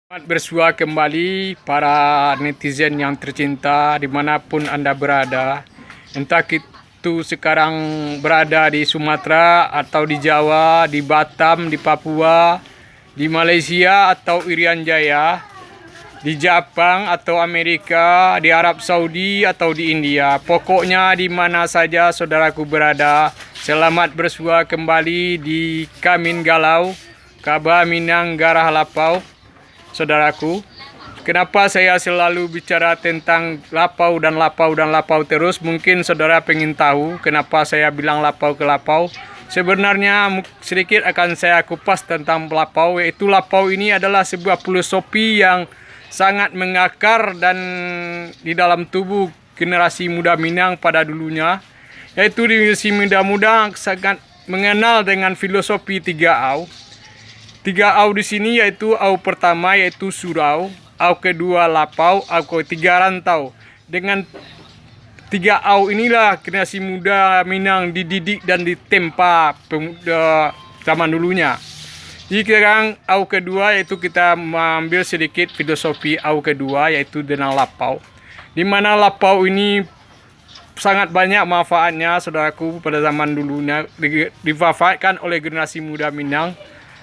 Selamat bersua kembali para netizen yang tercinta dimanapun Anda berada. Entah itu sekarang berada di Sumatera atau di Jawa, di Batam, di Papua, di Malaysia atau Irian Jaya, di Jepang atau Amerika, di Arab Saudi atau di India. Pokoknya di mana saja saudaraku berada, selamat bersua kembali di Kamin Galau, Kaba Minang Garah Lapau. Saudaraku, kenapa saya selalu bicara tentang lapau dan lapau dan lapau terus? Mungkin saudara pengen tahu kenapa saya bilang lapau ke lapau. Sebenarnya sedikit akan saya kupas tentang lapau, yaitu lapau ini adalah sebuah filosofi yang sangat mengakar dan di dalam tubuh generasi muda Minang pada dulunya, yaitu generasi muda sangat mengenal dengan filosofi 3 au. 3 au di sini yaitu au pertama yaitu surau, au kedua lapau, au ketiga rantau. Dengan 3 au inilah generasi muda Minang dididik dan ditempa pemuda zaman dulunya. Jadi sekarang au kedua yaitu kita mengambil sedikit filosofi au kedua yaitu dengan lapau. Di mana lapau ini sangat banyak manfaatnya saudaraku pada zaman dulunya, dimanfaatkan oleh generasi muda Minang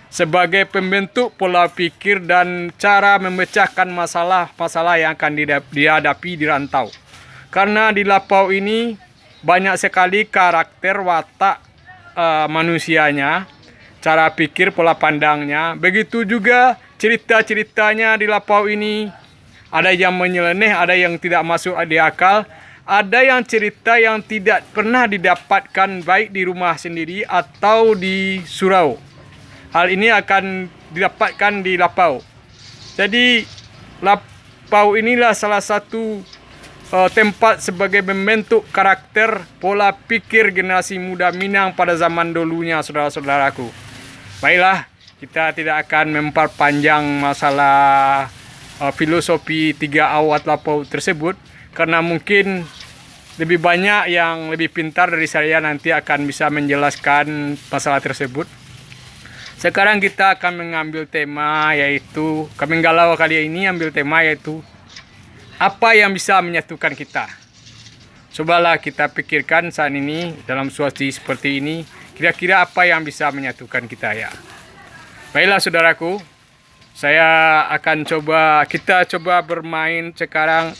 sebagai pembentuk pola pikir dan cara memecahkan masalah-masalah yang akan dihadapi di rantau. Karena di lapau ini banyak sekali karakter watak manusianya, cara pikir, pola pandangnya. Begitu juga cerita-ceritanya di lapau ini. Ada yang menyeleneh, ada yang tidak masuk di akal, ada yang cerita yang tidak pernah didapatkan baik di rumah sendiri atau di surau. Hal ini akan didapatkan di lapau. Jadi lapau inilah salah satu tempat sebagai membentuk karakter pola pikir generasi muda Minang pada zaman dulunya, saudara-saudaraku. Baiklah, kita tidak akan memperpanjang masalah filosofi 3 au lapau tersebut, karena mungkin lebih banyak yang lebih pintar dari saya nanti akan bisa menjelaskan masalah tersebut. Sekarang kita akan mengambil tema yaitu Kamin Galau kali ini ambil tema yaitu apa yang bisa menyatukan kita. Cobalah kita pikirkan saat ini dalam situasi seperti ini, kira-kira apa yang bisa menyatukan kita ya. Baiklah saudaraku, kita coba bermain sekarang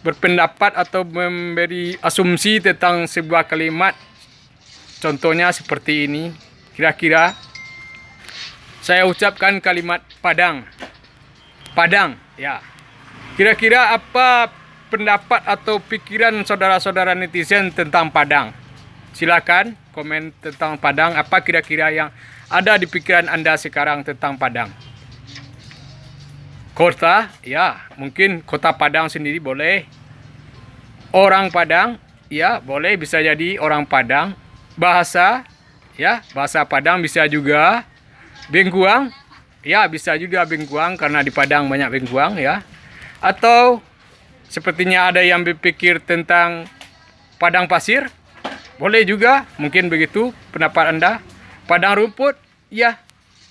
berpendapat atau memberi asumsi tentang sebuah kalimat. Contohnya seperti ini, kira-kira saya ucapkan kalimat Padang. Padang, ya. Kira-kira apa pendapat atau pikiran saudara-saudara netizen tentang Padang? Silakan komen tentang Padang, apa kira-kira yang ada di pikiran Anda sekarang tentang Padang. Kota, ya, mungkin kota Padang sendiri boleh. Orang Padang, ya, boleh, bisa jadi orang Padang. Bahasa, ya, bahasa Padang bisa juga. Bengkuang, ya, bisa juga Bengkuang karena di Padang banyak Bengkuang, ya. Atau sepertinya ada yang berpikir tentang Padang pasir, boleh juga, mungkin begitu pendapat Anda. Padang rumput, ya,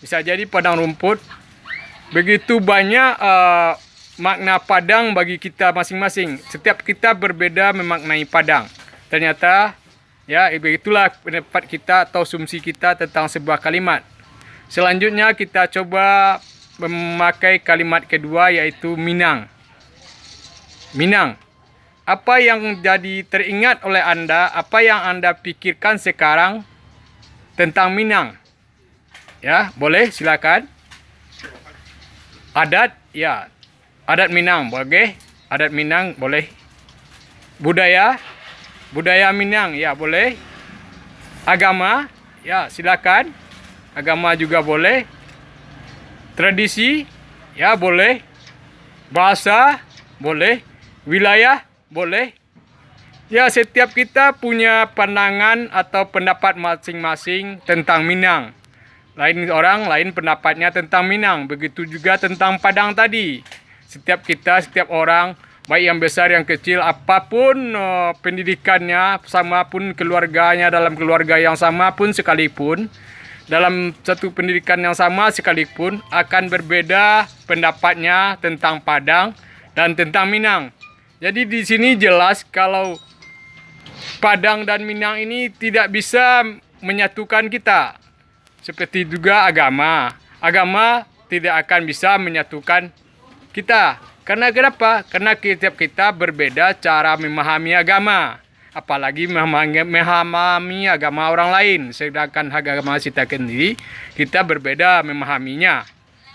bisa jadi Padang rumput. Begitu banyak makna Padang bagi kita masing-masing. Setiap kita berbeda memaknai Padang. Ternyata ya, begitulah pendapat kita atau asumsi kita tentang sebuah kalimat. Selanjutnya kita coba memakai kalimat kedua yaitu Minang. Minang. Apa yang jadi teringat oleh Anda, apa yang Anda pikirkan sekarang tentang Minang? Ya, boleh silakan. Adat, ya. Adat Minang, boleh. Adat Minang, boleh. Budaya Minang, ya boleh. Agama, ya silakan. Agama juga boleh. Tradisi, ya boleh. Bahasa, boleh. Wilayah, boleh. Ya, setiap kita punya pandangan atau pendapat masing-masing tentang Minang. Lain orang, lain pendapatnya tentang Minang. Begitu juga tentang Padang tadi. Setiap orang, baik yang besar yang kecil, apapun pendidikannya, sama pun keluarganya dalam keluarga yang sama pun sekalipun, dalam satu pendidikan yang sama sekalipun akan berbeda pendapatnya tentang Padang dan tentang Minang. Jadi di sini jelas kalau Padang dan Minang ini tidak bisa menyatukan kita. Seperti juga agama. Agama tidak akan bisa menyatukan kita. Karena kenapa? Karena setiap kita berbeda cara memahami agama. Apalagi memahami agama orang lain. Sedangkan agama kita sendiri, kita berbeda memahaminya.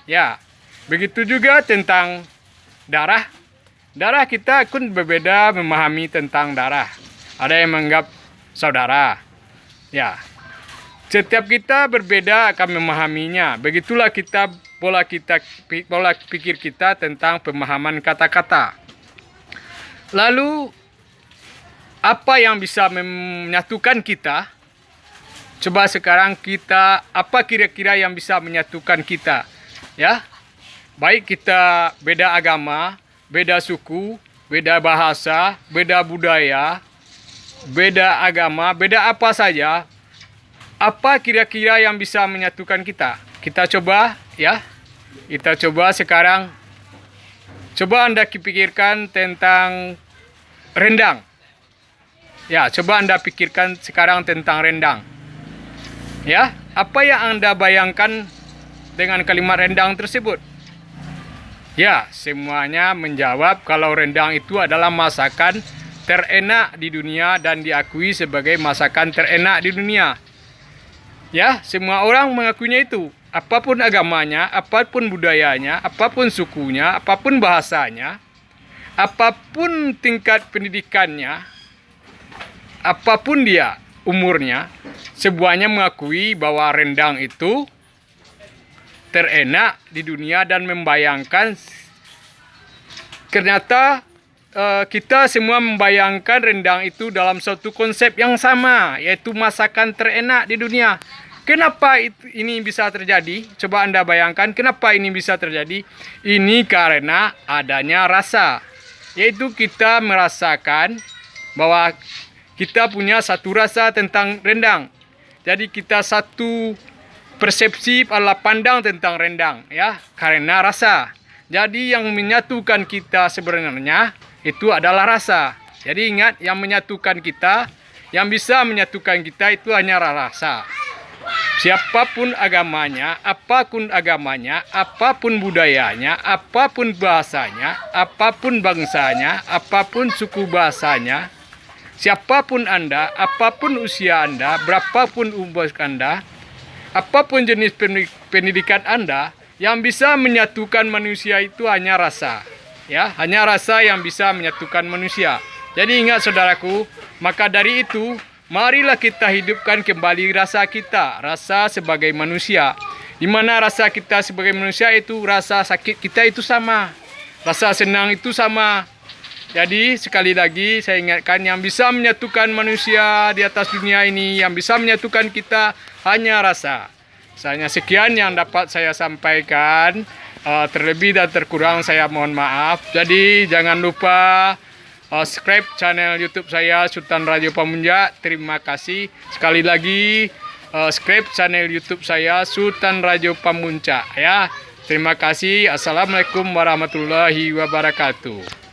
Ya, begitu juga tentang darah. Darah kita pun berbeda memahami tentang darah. Ada yang menganggap saudara. Ya, setiap kita berbeda akan memahaminya. Begitulah pola pikir kita tentang pemahaman kata-kata. Lalu apa yang bisa menyatukan kita? Coba sekarang apa kira-kira yang bisa menyatukan kita? Ya, baik kita beda agama, beda suku, beda bahasa, beda budaya, beda agama, beda apa saja. Apa kira-kira yang bisa menyatukan kita? Kita coba ya. Kita coba sekarang. Coba Anda pikirkan tentang rendang. Ya, coba Anda pikirkan sekarang tentang rendang. Ya, apa yang Anda bayangkan dengan kalimat rendang tersebut? Ya, semuanya menjawab kalau rendang itu adalah masakan terenak di dunia dan diakui sebagai masakan terenak di dunia. Ya, semua orang mengakuinya itu. Apapun agamanya, apapun budayanya, apapun sukunya, apapun bahasanya, apapun tingkat pendidikannya, apapun dia umurnya, semuanya mengakui bahwa rendang itu terenak di dunia dan membayangkan ternyata kita semua membayangkan rendang itu dalam suatu konsep yang sama, yaitu masakan terenak di dunia. Kenapa ini bisa terjadi? Coba Anda bayangkan kenapa ini bisa terjadi. Ini karena adanya rasa, yaitu kita merasakan bahwa kita punya satu rasa tentang rendang. Jadi kita satu persepsi pola pandang tentang rendang, ya, karena rasa. Jadi yang menyatukan kita sebenarnya itu adalah rasa. Jadi ingat, yang menyatukan kita, yang bisa menyatukan kita itu hanya rasa. Siapapun agamanya, apapun budayanya, apapun bahasanya, apapun bangsanya, apapun suku bahasanya, siapapun Anda, apapun usia Anda, berapapun umur Anda, apapun jenis pendidikan Anda, yang bisa menyatukan manusia itu hanya rasa. Ya, hanya rasa yang bisa menyatukan manusia. Jadi ingat saudaraku, maka dari itu, marilah kita hidupkan kembali rasa kita, rasa sebagai manusia. Di mana rasa kita sebagai manusia itu, rasa sakit kita itu sama, rasa senang itu sama. Jadi sekali lagi saya ingatkan, yang bisa menyatukan manusia di atas dunia ini, yang bisa menyatukan kita hanya rasa. Misalnya sekian yang dapat saya sampaikan. Terlebih dan terkurang saya mohon maaf. Jadi jangan lupa subscribe channel YouTube saya Sultan Radio Pamunjak. Terima kasih sekali lagi. Subscribe channel YouTube saya Sultan Radio Pamuncak ya. Terima kasih. Assalamualaikum warahmatullahi wabarakatuh.